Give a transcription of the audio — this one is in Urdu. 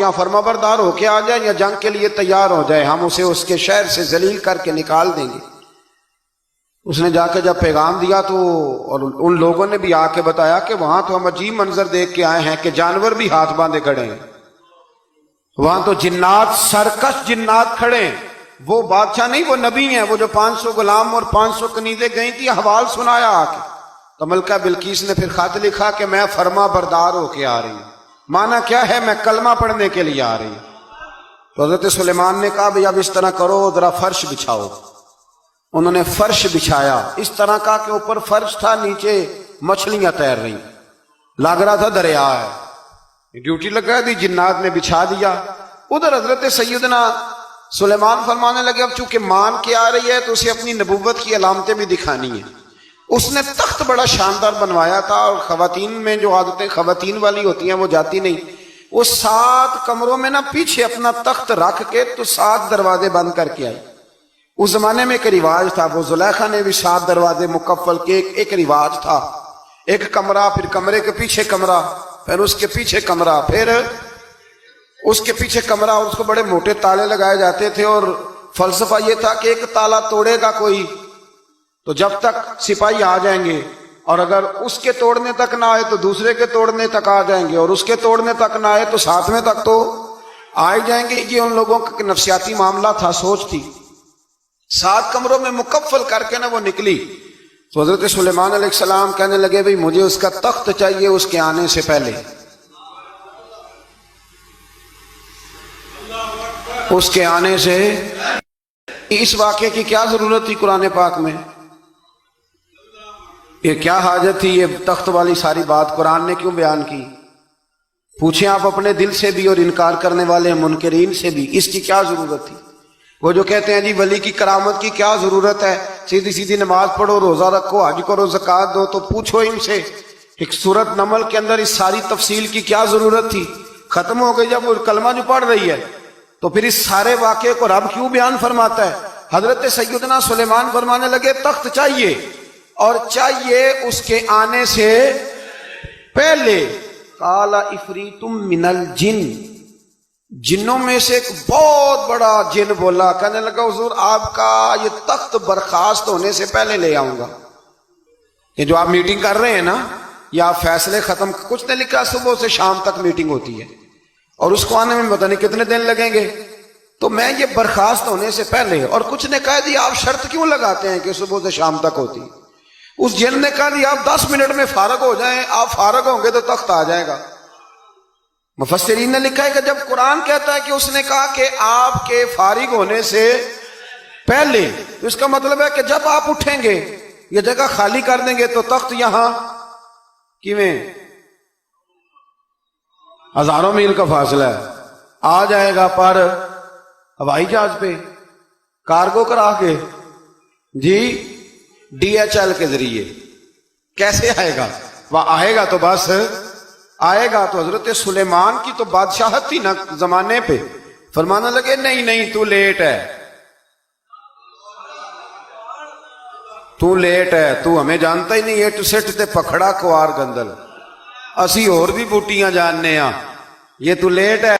یا فرمانبردار ہو کے آ جائے یا جنگ کے لیے تیار ہو جائے، ہم اسے اس کے شہر سے ذلیل کر کے نکال دیں گے۔ اس نے جا کے جب پیغام دیا تو اور ان لوگوں نے بھی آ کے بتایا کہ وہاں تو ہم عجیب منظر دیکھ کے آئے ہیں کہ جانور بھی ہاتھ باندھے کھڑے ہیں، وہاں تو جنات، سرکش جنات کھڑے ہیں۔ وہ بادشاہ نہیں، وہ نبی ہیں، وہ جو 500 غلام اور 500 کنیزیں گئی تھی، حوال سنایا آ کے۔ تو ملکہ بلقیس نے پھر خط لکھا کہ میں فرما بردار ہو کے آ رہی ہوں۔ معنی کیا ہے؟ میں کلمہ پڑھنے کے لیے آ رہی ہوں۔ تو حضرت سلیمان نے کہا بھئی اب اس طرح کرو، ذرا فرش بچھاؤ۔ انہوں نے فرش بچھایا، اس طرح کا کہ اوپر فرش تھا، نیچے مچھلیاں تیر رہی، لگ رہا تھا دریا ہے۔ ڈیوٹی لگا دی، جنات نے بچھا دیا۔ ادھر حضرت سیدنا سلیمان فرمانے لگے اب چونکہ مان کے آ رہی ہے تو اسے اپنی نبوت کی علامتیں بھی دکھانی ہیں۔ اس نے تخت بڑا شاندار بنوایا تھا، اور خواتین میں جو عادتیں خواتین والی ہوتی ہیں وہ جاتی نہیں۔ وہ 7 کمروں میں نا پیچھے اپنا تخت رکھ کے تو 7 دروازے بند کر کے آئی۔ اس زمانے میں ایک رواج تھا، وہ زلیخا نے بھی 7 دروازے مکفل کے ایک رواج تھا، ایک کمرہ، پھر کمرے کے پیچھے کمرہ، پھر اس کے پیچھے کمرہ، پھر اس کے پیچھے کمرہ، اور اس کو بڑے موٹے تالے لگائے جاتے تھے۔ اور فلسفہ یہ تھا کہ ایک تالا توڑے گا کوئی تو جب تک سپاہی آ جائیں گے، اور اگر اس کے توڑنے تک نہ آئے تو دوسرے کے توڑنے تک آ جائیں گے، اور اس کے توڑنے تک نہ آئے تو 7ویں تک تو آ جائیں گے۔ یہ ان لوگوں کا نفسیاتی معاملہ تھا، سوچ تھی۔ 7 کمروں میں مکفل کر کے نا وہ نکلی تو حضرت سلیمان علیہ السلام کہنے لگے بھئی مجھے اس کا تخت چاہیے اس کے آنے سے پہلے۔ اس کے آنے سے اس واقعے کی کیا ضرورت تھی قرآن پاک میں؟ یہ کیا حاجت تھی یہ تخت والی ساری بات قرآن نے کیوں بیان کی؟ پوچھیں آپ اپنے دل سے بھی اور انکار کرنے والے منکرین سے بھی، اس کی کیا ضرورت تھی؟ وہ جو کہتے ہیں جی ولی کی کرامت کی کیا ضرورت ہے، سیدھی سیدھی نماز پڑھو، روزہ رکھو، حج کرو، زکوٰۃ دو، تو پوچھو ان سے ایک سورت نمل کے اندر اس ساری تفصیل کی کیا ضرورت تھی؟ ختم ہو گئی جب وہ کلمہ جو پڑھ رہی ہے، تو پھر اس سارے واقعے کو رب کیوں بیان فرماتا ہے؟ حضرت سیدنا سلیمان فرمانے لگے تخت چاہیے، اور چاہیے اس کے آنے سے پہلے۔ قال عفریت من الجن، جنوں میں سے ایک بہت بڑا جن بولا، کہنے لگا حضور آپ کا یہ تخت برخاست ہونے سے پہلے لے آؤں گا۔ یہ جو آپ میٹنگ کر رہے ہیں نا، یا آپ فیصلے ختم، کچھ نے لکھا صبح سے شام تک میٹنگ ہوتی ہے اور اس کو آنے میں پتہ نہیں کتنے دن لگیں گے، تو میں یہ برخاست ہونے سے پہلے، اور کچھ نے کہا جی آپ شرط کیوں لگاتے ہیں کہ صبح سے شام تک ہوتی؟ اس جن نے کہا جی آپ 10 منٹ میں فارغ ہو جائیں، آپ فارغ ہوں گے تو تخت آ جائے گا۔ مفسرین نے لکھا ہے کہ جب قرآن کہتا ہے کہ اس نے کہا کہ آپ کے فارغ ہونے سے پہلے، تو اس کا مطلب ہے کہ جب آپ اٹھیں گے، یہ جگہ خالی کر دیں گے تو تخت یہاں کیویں ہزاروں میل کا فاصلہ ہے آ جائے گا، پر ہوائی جہاز پہ کارگو کرا کے، جی DHL کے ذریعے کیسے آئے گا؟ وہ آئے گا تو بس آئے گا۔ تو حضرت سلیمان کی تو بادشاہت تھی نا زمانے پہ، فرمانے لگے نہیں نہیں تو لیٹ ہے، تو لیٹ ہے، تو ہمیں جانتا ہی نہیں، اٹ سٹ تے پکھڑا کوار گندل، اسی اور بھی بوٹیاں جاننے ہاں، یہ تو لیٹ ہے۔